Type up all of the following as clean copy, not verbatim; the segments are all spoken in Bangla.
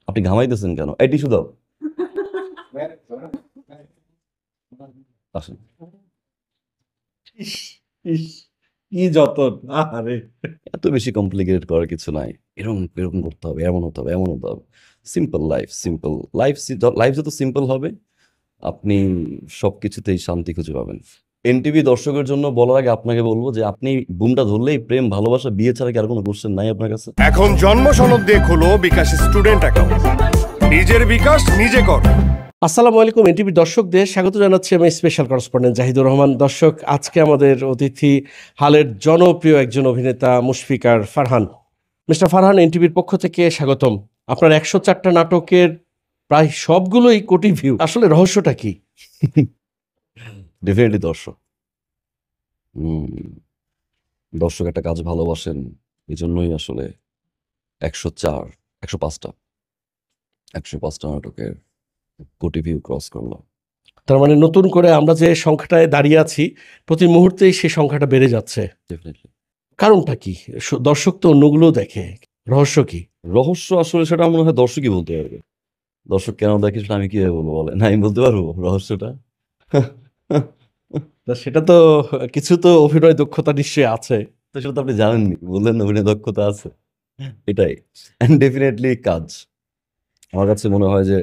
আপনি ঘামাইতেছেন কেন? এই টিস্যু দাও। আসেন। ইস, ইস, কি যতন! আহারে! এত বেশি কমপ্লিকেটেড করার কিছু নাই। এরকম এরকম করতে হবে, এমন হতে হবে, এমন হতে হবে। Simple life, simple life. Life যত সিম্পল হবে, আপনি সবকিছুতেই শান্তি খুঁজে পাবেন। এনটিভি দর্শকের জন্য বলার আগে আপনাকে বলবো যে আপনি বুমটা ধরলেই প্রেম, ভালোবাসা, বিয়ে ছাড়া কি আর কোনো কোশ্চেন নাই আপনার কাছে? এখন জন্ম সনদ দিয়ে খোলো বিকাশ স্টুডেন্ট অ্যাকাউন্ট। নিজের বিকাশ নিজে কর। আসসালামু আলাইকুম, এনটিভি দর্শকদের স্বাগত জানাচ্ছি আমি স্পেশাল করেসপন্ডেন্ট জাহিদুর রহমান। দর্শক, আজকে আমাদের অতিথি হালের জনপ্রিয় একজন অভিনেতা মুশফিকার ফারহান। মিস্টার ফারহান, এনটিভির পক্ষ থেকে স্বাগতম। আপনার 104টা নাটকের প্রায় সবগুলোই কোটি ভিউ, আসলে রহস্যটা কি? ডেফিনেটলি দর্শক। দর্শক একটা কাজ ভালোবাসেন, এই জন্যই আসলে 104, 105টা 105টা নাটকের কোটি ভিউ ক্রস করলো। তার মানে নতুন করে আমরা যে সংখ্যাটায় দাঁড়িয়ে আছি, প্রতি মুহূর্তেই সেই সংখ্যাটা বেড়ে যাচ্ছে। ডেফিনেটলি। কারণটা কি? দর্শক তো অন্যগুলো দেখে, রহস্য কি? রহস্য আসলে সেটা মনে হয় দর্শকই বলতে পারবে। দর্শক কেন দেখে সেটা আমি কিভাবে বলবো বলেন? আমি বলতে পারবো রহস্যটা? তা সেটা তো কিছু তো অভিনয় দক্ষতা নিশ্চয়ই আছে। তো সেটা তো আপনি জানেননি, বললেন না অভিনয় দক্ষতা আছে। এটাই। অ্যান্ড ডেফিনেটলি কাজ। আমার কাছে মনে হয় যে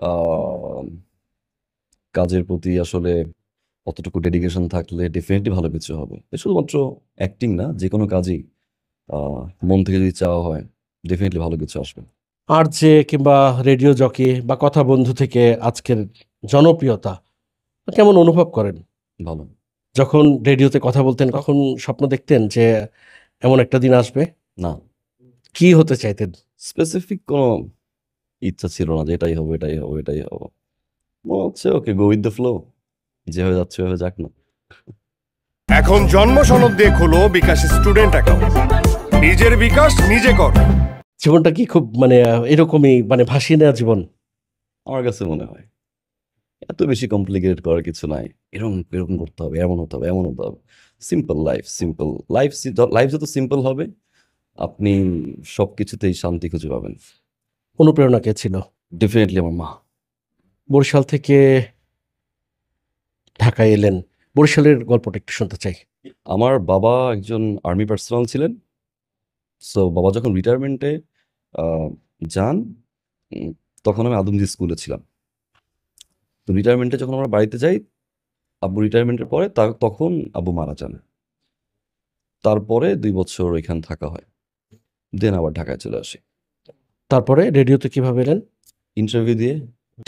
আহ, কাজের প্রতি আসলে অতটুকু ডেডিকেশন থাকলে ডেফিনেটলি ভালো কিছু হবে। এ শুধুমাত্র অ্যাক্টিং না, যে কোনো কাজই আহ, মন থেকে যদি চাওয়া হয় ডেফিনেটলি ভালো কিছু আসবে। আর যে কিংবা রেডিও জকি বা কথা বন্ধু থেকে আজকের জনপ্রিয়তা কেমন অনুভব করেন? ভালো। যখন রেডিওতে কথা বলতেন তখন স্বপ্ন দেখতেন যে এমন একটা দিন আসবে? না, কি হতে চাইতেন? স্পেসিফিক কোনো ইচ্ছা ছিল না যে এটাই হবে, এটাই হবে, এটাই হবে। মনে হচ্ছে ওকে, গো উইথ দ্য ফ্লো, যেভাবে যাচ্ছে ওভাবে যাক না। এখন জন্ম সনদ দিয়ে খোলো বিকাশ স্টুডেন্ট অ্যাকাউন্ট। নিজের বিকাশ নিজে কর। জীবনটা কি খুব এরকমই ভাসিয়ে নেওয়া জীবন? আমার কাছে মনে হয় এত বেশি কমপ্লিকেটেড করার কিছু নাই। এরকম এরকম করতে হবে, এমন হতে হবে, এমন হতে হবে। Simple life, simple life. Life যত সিম্পল হবে, আপনি সবকিছুতেই শান্তি খুঁজে পাবেন। অনুপ্রেরণা কে ছিল? ডেফিনেটলি আমার মা। বরিশাল থেকে ঢাকায় এলেন, বরিশালের গল্পটা একটু শুনতে চাই। আমার বাবা একজন আর্মি পার্সোনাল ছিলেন। সো বাবা যখন রিটায়ারমেন্টে যান, উম, তখন আমি আদমজি স্কুলে ছিলাম। তো রিটায়ারমেন্টে যখন আমরা বাড়িতে যাই, আব্বু রিটায়ারমেন্টের পরে তখন আব্বু মারা যান। তারপরে 2 বছর ওইখানে থাকা হয়, দেন আবার ঢাকায় চলে আসি তারপরে রেডিওতে কিভাবে এলেন? ইন্টারভিউ দিয়ে।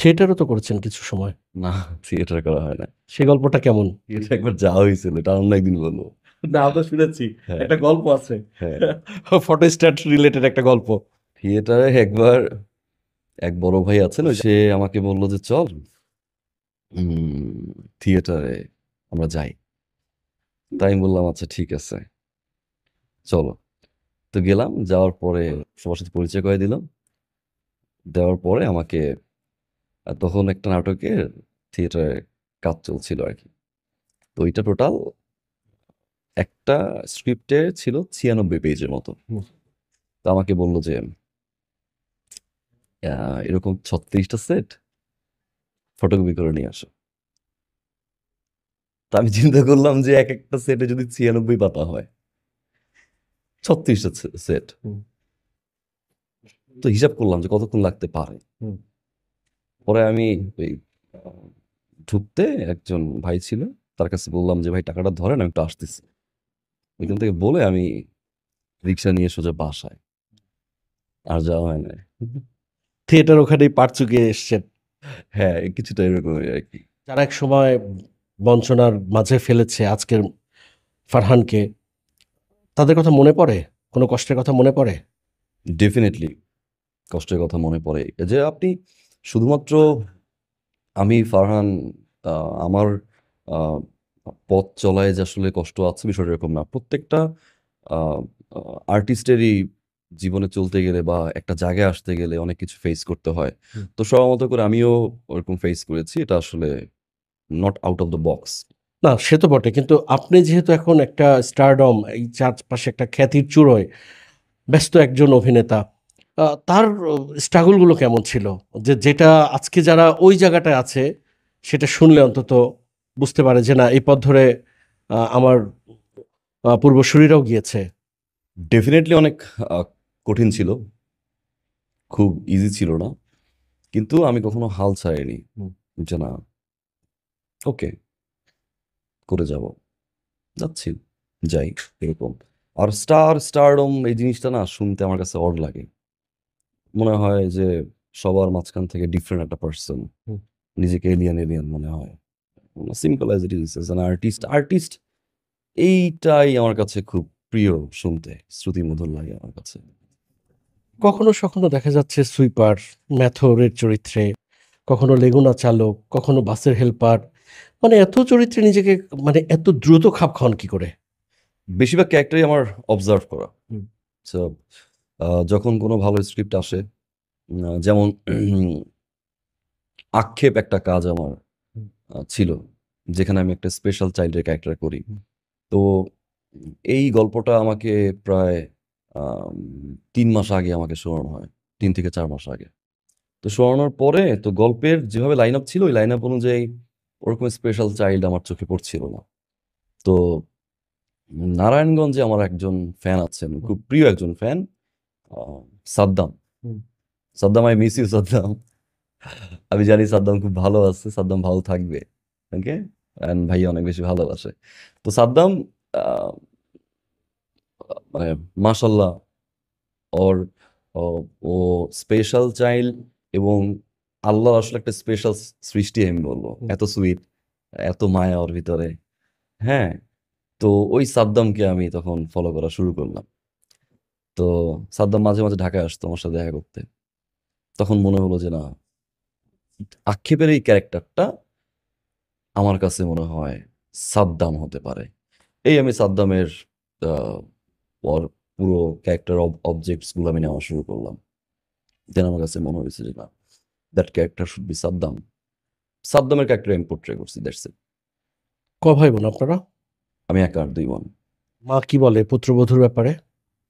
থিয়েটারও তো করেছেন কিছু সময়, না, থিয়েটার করা হয় না। সে গল্পটা কেমন? থিয়েটার একবার যাওয়া হয়েছিল, এটা অন্য একদিন বলবো। না, আমরা শুনেছি হ্যাঁ, একটা গল্প আছে, হ্যাঁ। ফটোস্ট্যাট রিলেটেড একটা গল্প। থিয়েটারে একবার এক বড় ভাই আছেন, সে আমাকে বললো যে চল থিয়েটারে আমরা যাই। তাই আমি বললাম আচ্ছা ঠিক আছে, চলো। তো গেলাম, যাওয়ার পরে সবার সাথে পরিচয় করে দিলাম। দেওয়ার পরে আমাকে তখন একটা নাটকের থিয়েটারে কাজ চলছিল আর কি। তো ওইটা টোটাল একটা স্ক্রিপ্টে ছিল 96 পেজের মতো। তো আমাকে বললো যে এরকম 36টা সেট ফটোকপি করে নিয়ে আসো। তা আমি চিন্তা করলাম যে এক একটা সেটে যদি 96 পাতা হয়, 36টা সেট, তো হিসাব করলাম যে কতক্ষণ লাগতে পারে। পরে আমি ওই আহ, ঢুকতে একজন ভাই ছিল, তার কাছে বললাম যে ভাই টাকাটা ধরেন, আমি একটু আসতেছি। ওইখান থেকে বলে আমি রিক্সা নিয়ে সোজা বাসায়। আর যাওয়া হয় না। থিয়েটার ওখানেই পাট চুকিয়ে এসছেন। হ্যাঁ, কিছুটা এরকমই আর কি। যারা এক সময় বঞ্চনার মাঝে ফেলেছে আজকের ফারহানকে, তাদের কথা মনে পড়ে? কোনো কষ্টের কথা মনে পড়ে? ডেফিনেটলি কষ্টের কথা মনে পড়ে। এই যে আপনি শুধুমাত্র আমি ফারহান, আমার আহ, পথ চলায় যে আসলে কষ্ট আছে বিষয়টা এরকম না। প্রত্যেকটা আর্টিস্টেরই জীবনে চলতে গেলে বা একটা জায়গায় আসতে গেলে অনেক কিছু ফেস করতে হয়। তো সবার মতো করে আমিও ওরকম ফেস করেছি। এটা আসলে not out of the box. না, সে তো বটে, কিন্তু আপনি যেহেতু এখন একটা স্টারডম, এই চারপাশে একটা খ্যাতির চূড়োয় ব্যস্ত একজন অভিনেতা, তার স্ট্রাগল গুলো কেমন ছিল, যেটা আজকে যারা ওই জায়গাটায় আছে সেটা শুনলে অন্তত বুঝতে পারে যে না এই পথ ধরে আমার পূর্বসূরীরাও গিয়েছে। ডেফিনেটলি অনেক কঠিন ছিল, খুব ইজি ছিল না, কিন্তু আমি কখনো হাল ছাড়িনি যে না ওকে করে যাব, যাচ্ছি যাই এরকম। আর স্টারডম এই জিনিসটা না শুনতে আমার কাছে অড লাগে, মনে হয় যে সবার মাঝখান থেকে ডিফারেন্ট একটা পার্সন, হুম। নিজেকে এলিয়ান এলিয়ান মনে হয়। Simple as it is as an artist এইটাই আমার কাছে খুব প্রিয় শুনতে, শ্রুতিমধুর লাগে আমার কাছে। কখনো সখনো দেখা যাচ্ছে সুইপার, ম্যাথরের চরিত্রে, কখনো লেগুনা চালক, কখনো বাসের হেল্পার, মানে এত চরিত্রে নিজেকে মানে এত দ্রুত খাপ খাওয়ান কি করে? বেশিরভাগ ক্যারেক্টারই আমার অবজার্ভ করা। হুম। সো যখন কোনো ভালো স্ক্রিপ্ট আসে, যেমন আক্ষেপ একটা কাজ আমার হুম। ছিল, যেখানে আমি একটা স্পেশাল চাইল্ডের ক্যারেক্টার করি। হুম। তো এই গল্পটা আমাকে প্রায় ৩ মাস আগে আমাকে শোনানো হয়, ৩ থেকে ৪ মাস আগে। তো শোনানোর পরে তো গল্পের যেভাবে লাইন আপ ছিল ওই লাইন আপ অনুযায়ী ওরকম স্পেশাল চাইল্ড আমার চোখে পড়ছিল না। তো নারায়ণগঞ্জে আমার একজন ফ্যান আছেন, খুব প্রিয় একজন ফ্যান, সাদ্দাম। হুম। Saddam, I miss you Saddam. আমি জানি সাদ্দাম খুব ভালো আছে, সাদ্দাম ভালো থাকবে, ওকে, অ্যান্ড ভাই অনেক বেশি ভালোবাসে। তো সাদ্দাম আহ, মানে মাশাল্লাহ, ওর ও স্পেশাল চাইল্ড এবং আল্লাহর আসলে একটা স্পেশাল সৃষ্টি আমি বলবো, এত সুইট, এত মায়া ওর ভিতরে। হ্যাঁ, তো ওই সাদ্দামকে আমি তখন ফলো করা শুরু করলাম। তো সাদ্দাম মাঝে মাঝে ঢাকায় আসতো আমার সাথে দেখা করতে, তখন মনে হলো যে না, আক্ষেপের এই ক্যারেক্টারটা আমার কাছে মনে হয় সাদ্দাম হতে পারে। এই আমি সাদ্দামের আহ, ওর পুরো ক্যারেক্টার অবজেক্টস গুলো আমি নেওয়া শুরু করলাম। দেন আমার কাছে মনে হয়েছে যে না, that character should be Saddam. সাদ্দামের ক্যারেক্টার আমি পোর্ট্রে করছি, দ্যাটস ইট। ক ভাই বোন আপনারা? আমি একা আর 2 বোন। মা কি বলে পুত্রবধূর ব্যাপারে?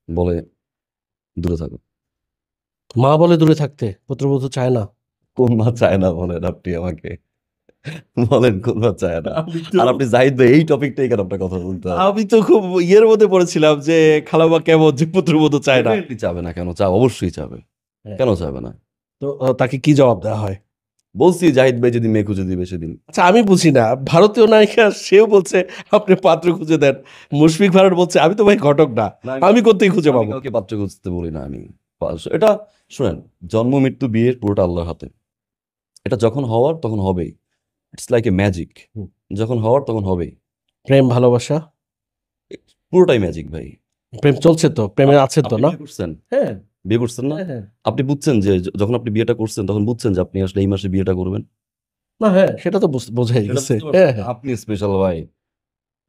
বলে দূরে থাকো। মা বলে দূরে থাকতে, পুত্রবধূ চায় না? কোন মা চায় না বলেন আপনি আমাকে, বলেন কোন মা চায় না? আমি তো আর আপনি জাহিদ ভাই এই টপিকটাই কেন আপনার কথা বলতে হবে? আমি তো খুব ইয়ের মধ্যে পড়েছিলাম যে খালামা কেমন যে পুত্রবধূ চায় না। Definitely চাবে না, কেন চাবে, অবশ্যই চাবে, হ্যাঁ। কেন চাবে না? তো তাকে কি জবাব দেওয়া হয়? বলছি জাহিদ ভাই যদি মেয়ে খুঁজে দিবে সেদিন। আচ্ছা আমি বুঝি না, ভারতীয় নায়িকা সেও বলছে আপনি পাত্র খুঁজে দেন, মুশফিক ভারত বলছে আমি তো ভাই ঘটক না, আমি কোথায় খুঁজে আমি পাবো? কাউকে পাত্র খুঁজতে বলি না আমি। এটা শুনেন, জন্ম মৃত্যু বিয়ের পুরোটা আল্লাহর হাতে, এটা যখন হওয়ার তখন হবেই, ইটস লাইক এ ম্যাজিক, হুম। যখন হওয়ার তখন হবেই, প্রেম ভালোবাসা, পুরোটাই ম্যাজিক ভাই। প্রেম চলছে তো, প্রেমে আছে তো আপনি না? বিয়ে করছেন, হ্যাঁ বিয়ে করছেন না? হ্যাঁ হ্যাঁ। আপনি বুঝছেন যে যখন আপনি বিয়েটা করছেন তখন বুঝছেন যে আপনি আসলে এই মাসে বিয়েটা করবেন? না হ্যাঁ সেটা তো বোঝাই সেটা গেছে। বুঝতে হ্যাঁ পারছেন? হ্যাঁ। আপনি স্পেশাল ভাই,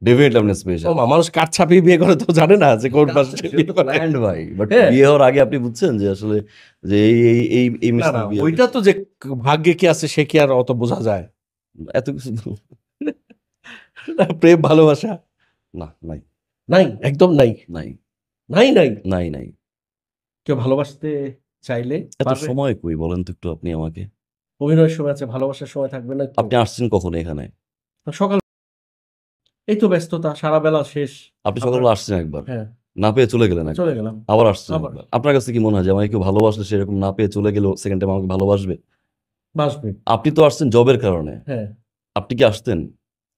ডেফিনেটলি আপনি স্পেশাল। মানুষ কাঠ ছাপিয়ে বিয়ে করে তো জানে না যে কোন মাসে বিয়ে করে। প্ল্যান্ড ভাই, বাট হ্যাঁ। বিয়ে হওয়ার আগে আপনি বুঝছেন যে আসলে যে এই না মাসে না বিয়ে হবে। ওইটা তো যে ভাগ্যে কি আছে সে কি আর অত বোঝা যায়? এত কিছু প্রেম ভালোবাসা না, নাই নাই, একদম নাই নাই নাই নাই। নাই নাই। কেউ ভালোবাসতে চাইলে এত পারবে? সময় কই বলেন তো একটু আপনি আমাকে? অভিনয়ের সময় আছে, ভালোবাসার সময় থাকবে না একটু? আপনি আসছেন কখন এখানে? সকাল, এই তো ব্যস্ততা, সারা বেলা শেষ। আপনি সকালবেলা আসছেন একবার, হ্যাঁ না পেয়ে চলে গেলেন একবার, চলে গেলাম। আবার আসছেন আবার। একবার। আপনার কাছে কি মনে হয় যে আমাকে কেউ ভালোবাসলে সেরকম না পেয়ে চলে গেলেও সেকেন্ড টাইম আমাকে ভালোবাসবে? বাসবে। আপনি তো আসছেন জবের কারণে, হ্যাঁ। আপনি কি আসতেন?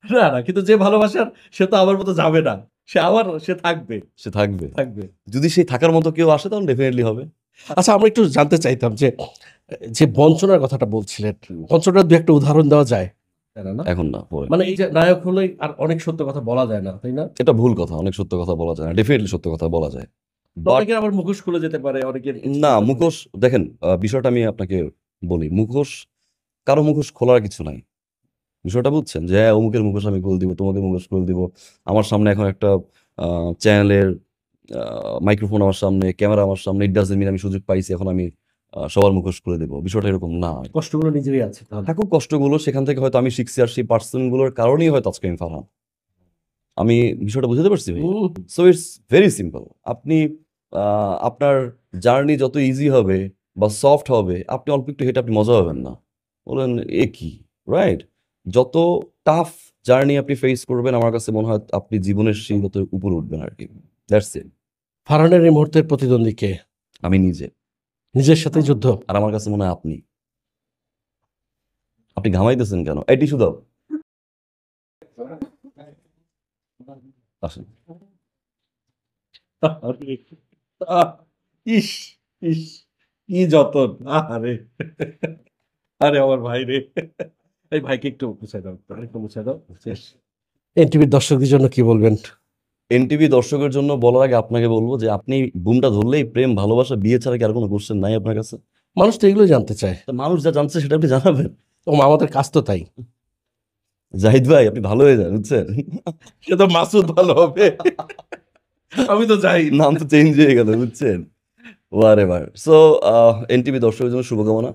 না না, কিন্তু যে ভালোবাসার সে তো আমার মতো যাবে না, সে থাকবে সে থাকবে। থাকবে। যদি সেই থাকার মতো কেউ আসে তখন ডেফিনেটলি হবে। আচ্ছা আমরা একটু জানতে চাইতাম যে যে বঞ্চনার কথাটা বলছিলেন, বঞ্চনার দু একটা উদাহরণ দেওয়া যায়? না এখন না, পরে। মানে এই যে নায়ক হলেই আর অনেক সত্য কথা বলা যায় না, তাই না? এটা ভুল কথা, অনেক সত্য কথা বলা যায় না, ডেফিনেটলি সত্য কথা বলা যায়। তো অনেকের আবার মুখোশ খুলে যেতে পারে, অনেকের না, মুখোশ দেখেন, বিষয়টা আমি আপনাকে বলি, মুখোশ, কারো মুখোশ খোলার কিছু নাই। বিষয়টা বুঝছেন যে হ্যাঁ অমুকের মুখোশ আমি খুলে দিব, তোমাদের মুখোশ খুলে দিব। আমার সামনে এখন একটা চ্যানেলের মাইক্রোফোন আমার সামনে, ক্যামেরা আমার সামনে, ইট ডাজন্ট মিন আমি সুযোগ পাইছি এখন আমি সবার মুখোশ খুলে দেবো, বিষয়টা এরকম না। কষ্টগুলো নিজেরই আছে তাহলে। থাকুক কষ্টগুলো, সেখান থেকে হয়তো আমি শিখছি, আর সেই পার্সনগুলোর কারণেই হয়তো আজকে আমি ফারহান। আমি বিষয়টা বুঝতে পারছি ভাই। Hmm. So it's very simple. আপনি আপনার জার্নি যত ইজি হবে বা সফট হবে, আপনি অল্প একটু হেঁটে আপনি মজা পাবেন না। বলেন এ কি, রাইট? যত টাফ জার্নি আপনি ফেস করবেন, আমার কাছে মনে হয় আপনি জীবনের সেই যত উপরে উঠবেন আর কি। That's it. ফারহানের এই মুহূর্তের প্রতিদ্বন্দ্বী কে? আমি নিজে। নিজের সাথে যুদ্ধ। আর আমার কাছে মনে হয় আপনি ঘামাইতেছেন কেন? এই টিস্যু দাও। আসেন। ইস ইস, কি যতন! আরে আরে আমার ভাই রে, এই ভাইকে একটু মুছাই দাও, একটু মুছাই দাও। এনটিভির দর্শকদের জন্য কি বলবেন? এনটিভি দর্শকের জন্য বলার আগে আপনাকে বলবো যে আপনি বুমটা ধরলেই প্রেম, ভালোবাসা, বিয়ে ছাড়া কি আর কোনো কোশ্চেন নাই আপনার কাছে? মানুষ তো এগুলোই জানতে চায়। তা মানুষ যা জানছে সেটা আপনি জানাবেন। ও আমাদের কাজ তো তাই। জাহিদ ভাই, আপনি ভালো হয়ে যান, বুঝছেন? সে তো মাসুদ ভালো হবে, আমি তো যাই। নাম তো চেঞ্জ হয়ে গেল, বুঝছেন? ওয়ারেভার। সো এনটিভি দর্শকের জন্য শুভকামনা,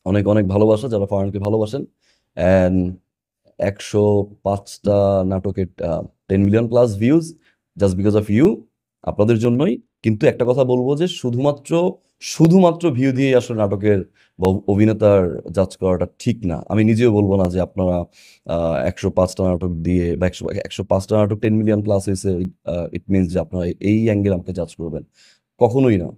অনেক অনেক ভালোবাসা যারা ফারহানকে ভালোবাসেন। অ্যান্ড 105টা নাটকের 10 million plus views just because of you, আপনাদের জন্যই। কিন্তু একটা কথা বলবো যে শুধুমাত্র ভিউ দিয়ে আসলে নাটকের বা অভিনেতার জাজ করাটা ঠিক না। আমি নিজেও বলবো না যে আপনারা 105টা নাটক দিয়ে বা 105টা নাটক 10 মিলিয়ন প্লাস হয়েছে ইট মিনস যে আপনারা এই অ্যাঙ্গেল আমাকে জাজ করবেন, কখনোই না।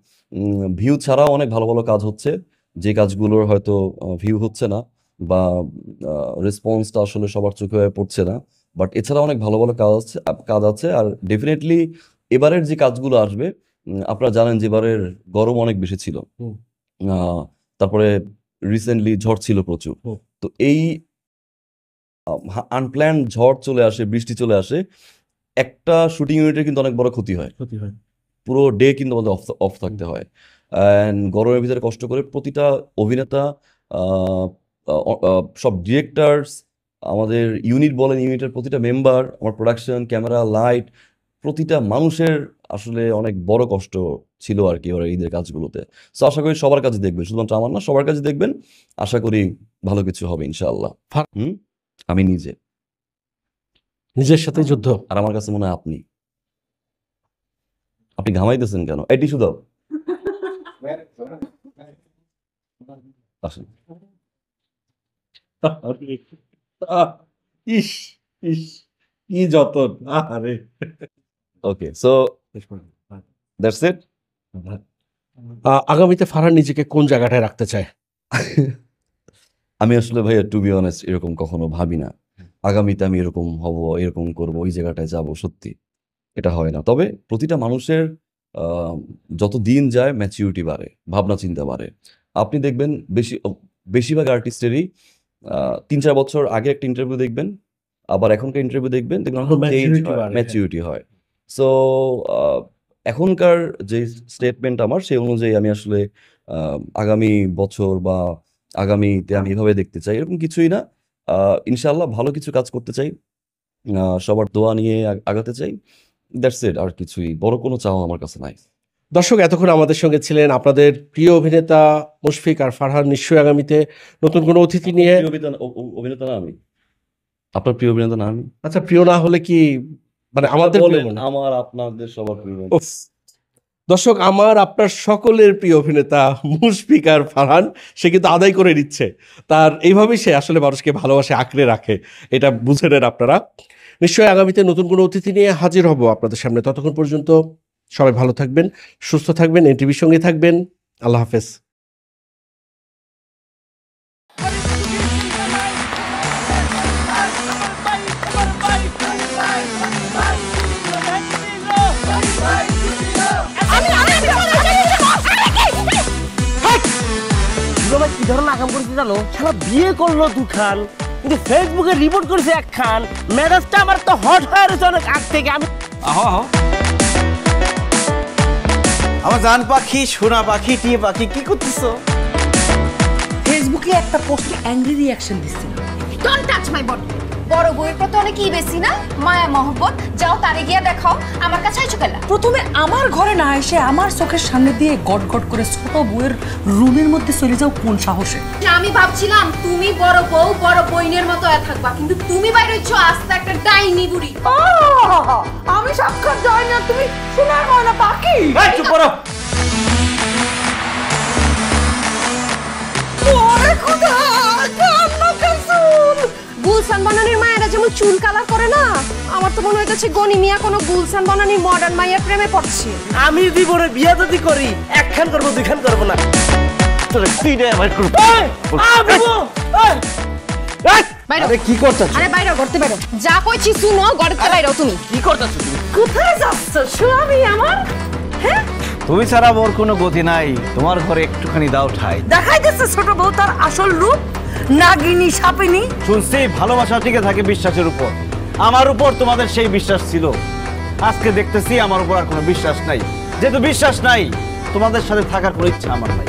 ভিউ ছাড়াও অনেক ভালো ভালো কাজ হচ্ছে, যে কাজগুলোর হয়তো ভিউ হচ্ছে না বা রেসপন্সটা আসলে সবার চোখে হয়ে পড়ছে না, বাট এছাড়া অনেক ভালো ভালো কাজ আছে। আর ডেফিনেটলি এবারের যে কাজগুলো আসবে, আপনারা জানেন যে এবারের গরম অনেক বেশি ছিল। হুম। তারপরে রিসেন্টলি ঝড় ছিল প্রচুর। হুম। তো এই আনপ্ল্যান্ড ঝড় চলে আসে, বৃষ্টি চলে আসে, একটা শুটিং ইউনিটের কিন্তু অনেক বড় ক্ষতি হয়। ক্ষতি হয়। পুরো ডে কিন্তু আমাদের অফ থাকতে হয়। অ্যান্ড গরমের ভিতরে কষ্ট করে প্রতিটা অভিনেতা, আহ, সব ডিরেক্টরস, আমাদের ইউনিট বলেন, ইউনিটের প্রতিটা মেম্বার, আমার প্রোডাকশন, ক্যামেরা, লাইট, প্রতিটা মানুষের আসলে অনেক বড় কষ্ট ছিল আর কি ওরা ঈদের কাজগুলোতে। সো আশা করি সবার কাছে দেখবেন, শুধুমাত্র আমার না, সবার কাছে দেখবেন। আশা করি ভালো কিছু হবে ইনশাআল্লাহ। আমি নিজে। নিজের সাথে যুদ্ধ। আর আমার কাছে মনে হয় আপনি ঘামাইতেছেন কেন? এই টিস্যু দাও। আসেন। ইস ইস, কি যতন! আরে ওকে, সো দ্যাটস ইট। আগামীতে ফারহান নিজেকে কোন জায়গাটায় রাখতে চায়? আমি আসলে ভাইয়া টু বি অনেস্ট এরকম কখনো ভাবি না আগামীতে আমি এরকম হব, এরকম করব, ওই জায়গাটায় যাব। সত্যি এটা হয় না। তবে প্রতিটা মানুষের যত দিন যায় ম্যাচিউরিটি বাড়ে, ভাবনা চিন্তা বাড়ে। আপনি দেখবেন বেশিরভাগ আর্টিস্টেরই 3-4 বছর আগে একটা ইন্টারভিউ দেখবেন, আবার এখনকার ইন্টারভিউ দেখবেন, ম্যাচিউরিটি হয়। সো এখনকার যে স্টেটমেন্ট আমার, সেই অনুযায়ী আমি আসলে আগামী বছর বা আগামীতে আমি এভাবে দেখতে চাই, এরকম কিছুই না। ইনশাআল্লাহ ভালো কিছু কাজ করতে চাই, সবার দোয়া নিয়ে আগাতে চাই। That's it. আর কিছুই বড় কোনো চাওয়া আমার কাছে নাই। দর্শক, এতক্ষণ আমাদের সঙ্গে ছিলেন আপনাদের প্রিয় অভিনেতা মুশফিক আর ফারহান। নিশ্চয়ই আগামীতে নতুন কোনো অতিথি নিয়ে। অভিনেতা না আমি? আপনার প্রিয় অভিনেতা না আমি? আচ্ছা, প্রিয় না হলে কি মানে আমাদের প্রিয় মনে? আমার আপনাদের সবার প্রিয়। উফ। দর্শক, আমার আপনার সকলের প্রিয় অভিনেতা মুশফিক আর ফারহান, সে কিন্তু আদায় করে নিচ্ছে। তার এইভাবেই সে আসলে মানুষকে ভালোবাসে, আঁকড়ে রাখে, এটা বুঝে নেন আপনারা। নিশ্চয়ই আগামীতে নতুন কোনো অতিথি নিয়ে হাজির হব আপনাদের সামনে। ততক্ষণ পর্যন্ত সবাই ভালো থাকবেন, সুস্থ থাকবেন, এনটিভির সঙ্গে থাকবেন। আল্লাহ হাফেজ। কি ধরনের আকাম করেছে জানো? শালা বিয়ে করলো দুখান, কিন্তু ফেসবুকে রিপোর্ট করেছে একখান। ম্যারেজটা আমার তো হট হয়ে রয়েছে অনেক আগ থেকে। আমি আমার জান পাখি, সোনা পাখি, টিয়ে পাখি, কি করতেছো? ফেসবুকে একটা পোস্টে অ্যাংরি রিঅ্যাকশন দিচ্ছিল। Don't touch my body. বড় বউয়ের প্রতি অনেকই বেশি না মায়া মহব্বত, যাও তারে গিয়া দেখাও, আমার কাছে আইছো কেলা? প্রথমে আমার ঘরে না এসে আমার চোখের সামনে দিয়ে গট গট করে ছোট বউয়ের রুমের মধ্যে চলে যাও কোন সাহসে? আমি ভাবছিলাম তুমি বড় বউ বড় বইনের মতো থাকবা, কিন্তু তুমি বাইরে হইছো আস্তে একটা ডাইনি বুড়ি। আমি সাক্ষাৎ যাই না, তুমি শোনার ময়না পাখি। চুপ করো। গুলশান বানানির মায়েরা যেমন চুল কালার করে না, আমার তো মনে হইতেছে গনি মিয়া কোনো গুলশান বানানির মডার্ন মায়ের প্রেমে পড়ছে। আমি জীবনে বিয়া যদি করি একখান করবো দুইখান করবো না। তোরে পিড়ে আমার করবো। আরে কি করতেছ? আরে বাইরে করতে বাইরে, যা কইছি শুনো, গড়তে বাইরে তুমি কি করতেছো তুমি? কোথায় যাচ্ছ স্বামী আমার? হ্যাঁ, তুমি ছাড়া মোর কোনো গতি নাই, তোমার ঘরে একটুখানি দাও ঠাই। দেখাই দিচ্ছে ছোট বউ তার আসল রূপ, নাগিনী সাপিনী। শুনছি ভালোবাসা টিকে থাকে বিশ্বাসের উপর, আমার উপর তোমাদের সেই বিশ্বাস ছিল। আজকে দেখতেছি আমার উপর আর কোনো বিশ্বাস নাই। যেহেতু বিশ্বাস নাই, তোমাদের সাথে থাকার কোনো ইচ্ছা আমার নাই।